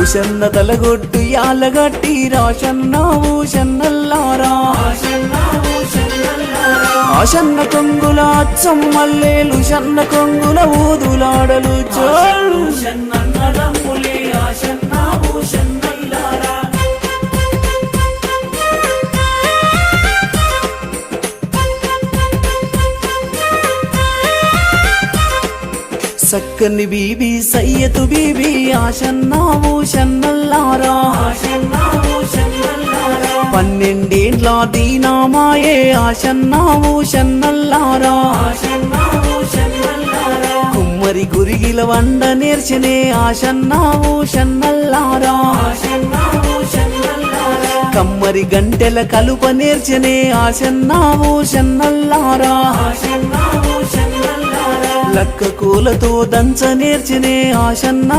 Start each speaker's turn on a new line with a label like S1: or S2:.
S1: ఊషన్న తలగొట్టు యాలగట్టి రాషన్న ఊషన్నల్లారా ఆషన్న కొంగుల అచ్చం మల్లేలు షన్న కొంగుల ఊదులాడలు చోళ్ళు సక్కని BB సయ్యతు BB ఆషన్నా ఊషన్నల్లారా 12 దీనామాయే ఆషన్నా ఊషన్నల్లారా కుమ్మరి గురిగిల వండ నేర్చనే ఆషన్నా ఊషన్నల్లారా కమ్మరి గంటెల కలుప నేర్చనే ఆషన్నా ఊషన్నల్లారా లక్క కూలతో దంచ నేర్చనే ఆషన్నా